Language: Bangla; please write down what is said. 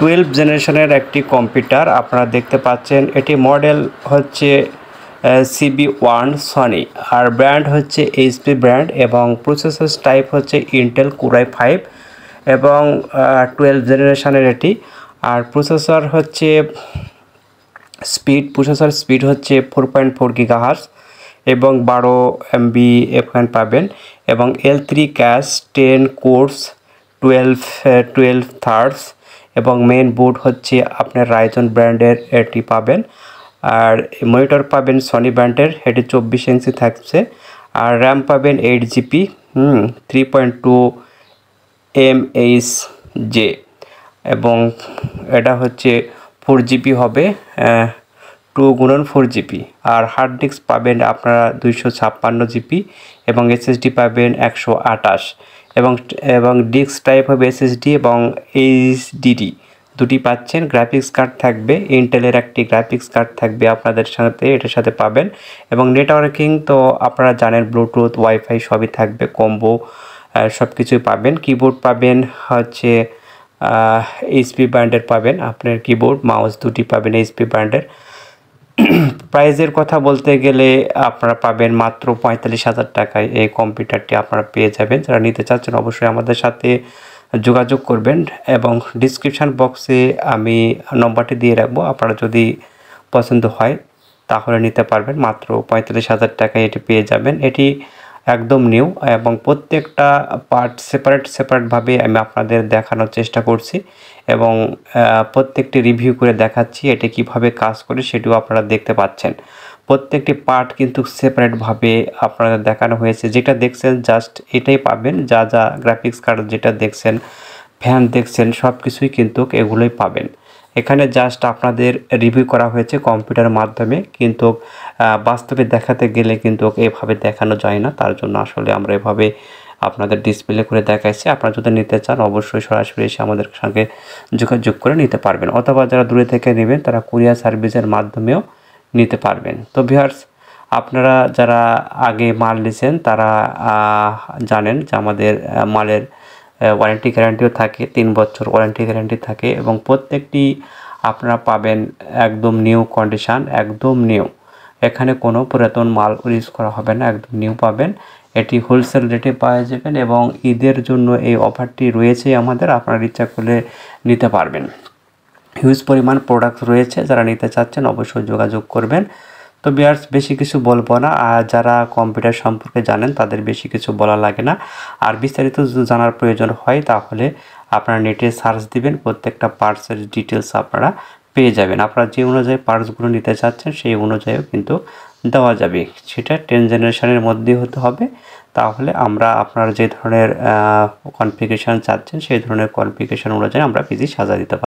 12 জেনারেশনের একটি কম্পিউটার আপনারা দেখতে পাচ্ছেন। এটি মডেল হচ্ছে CB1 সনি, আর ব্র্যান্ড হচ্ছে HP ব্র্যান্ড, এবং প্রসেসর টাইপ হচ্ছে ইন্টেল Core i5 এবং 12 জেনারেশনের এটি। আর প্রসেসর স্পিড হচ্ছে 4.4 GHz এবং 12 MB এখানে পাবেন, এবং L3 ক্যাশ 10 কোর্স 12 থার্ডস, এবং মেইন বোর্ড হচ্ছে আপনার রাইজন ব্র্যান্ডের এটি পাবেন। আর মনিটর পাবেন সনি ব্র্যান্ডের, এটি 24 ইঞ্চি থাকছে। আর র্যাম পাবেন 8GB 3.2 mAh, এবং এটা হচ্ছে 4GB হবে, 2x4GB। আর হার্ড ডিস্ক পাবেন আপনারা 256GB, এবং SSD পাবেন 128, এবং ডিস্ক টাইপ হবে SSD এবং HDD দুটি পাচ্ছেন। গ্রাফিক্স কার্ড থাকবে, ইন্টেলের একটি গ্রাফিক্স কার্ড থাকবে আপনাদের সাথে, এটার সাথে পাবেন। এবং নেটওয়ার্কিং তো আপনারা জানেন, ব্লুটুথ ওয়াইফাই সবই থাকবে, কম্বো সব কিছুই পাবেন। কিবোর্ড পাবেন হচ্ছে HP ব্র্যান্ডের পাবেন, আপনার কিবোর্ড মাউস দুটি পাবেন HP ব্র্যান্ডের। প্রাইজের কথা বলতে গেলে আপনারা পাবেন মাত্র 45,000 টাকায় এই কম্পিউটারটি আপনারা পেয়ে যাবেন। যারা নিতে চাচ্ছেন অবশ্যই আমাদের সাথে যোগাযোগ করবেন, এবং ডিসক্রিপশান বক্সে আমি নম্বরটি দিয়ে রাখবো। আপনারা যদি পছন্দ হয় তাহলে নিতে পারবেন। মাত্র 45,000 টাকায় এটি পেয়ে যাবেন। এটি একদম নিউ, এবং প্রত্যেকটা পার্ট সেপারেটভাবে আমি আপনাদের দেখানোর চেষ্টা করছি, এবং প্রত্যেকটি রিভিউ করে দেখাচ্ছি এটি কিভাবে কাজ করে, সেটিও আপনারা দেখতে পাচ্ছেন। প্রত্যেকটি পার্ট কিন্তু সেপারেটভাবে আপনাদের দেখানো হয়েছে। যেটা দেখছেন জাস্ট এটাই পাবেন, যা গ্রাফিক্স কার্ড যেটা দেখছেন, ফ্যান দেখছেন, সব কিছুই কিন্তু এগুলোই পাবেন। এখানে জাস্ট আপনাদের রিভিউ করা হয়েছে কম্পিউটারের মাধ্যমে, কিন্তু বাস্তবে দেখাতে গেলে কিন্তু এভাবে দেখানো যায় না। তার জন্য আসলে আমরা এভাবে আপনাদের ডিসপ্লে করে দেখাইছি। আপনারা যদি নিতে চান অবশ্যই সরাসরি এসে আমাদের সঙ্গে যোগাযোগ করে নিতে পারবেন, অথবা যারা দূরে থেকে নেবেন তারা কুরিয়ার সার্ভিসের মাধ্যমেও নিতে পারবেন। তো ভিউয়ার্স, আপনারা যারা আগে মাল নিয়েছেন তারা জানেন যে আমাদের মালের ওয়ারেন্টি গ্যারান্টিও থাকে, 3 বছর ওয়ারেন্টি গ্যারান্টি থাকে, এবং প্রত্যেকটি আপনারা পাবেন একদম নিউ কন্ডিশান, একদম নিউ। এখানে কোনো পুরাতন মাল ইউজ করা হবে না, একদম নিউ পাবেন। এটি হোলসেল রেটে পাওয়া যাবেন, এবং ঈদের জন্য এই অফারটি রয়েছে আমাদের, আপনারা ইচ্ছা করলে নিতে পারবেন। হিউজ পরিমাণ প্রোডাক্ট রয়েছে, যারা নিতে চাচ্ছেন অবশ্যই যোগাযোগ করবেন। তো ভিউয়ার্স, বেশি কিছু বলবো না, আর যারা কম্পিউটার সম্পর্কে জানেন তাদের বেশি কিছু বলা লাগে না। আর বিস্তারিত যদি জানার প্রয়োজন হয় তাহলে আপনারা নেটে সার্চ দিবেন, প্রত্যেকটা পার্টসের ডিটেলস আপনারা পেয়ে যাবেন। আপনারা যে অনুযায়ী পার্টসগুলো নিতে চাচ্ছেন সেই অনুযায়ীও কিন্তু দেওয়া যাবে। সেটা 10 জেনারেশনের মধ্যে হতে হবে, তাহলে আমরা আপনারা যে ধরনের কনফিগারেশন চাচ্ছেন সেই ধরনের কনফিগারেশন অনুযায়ী আমরা পিসি সাজা দিতে পারি।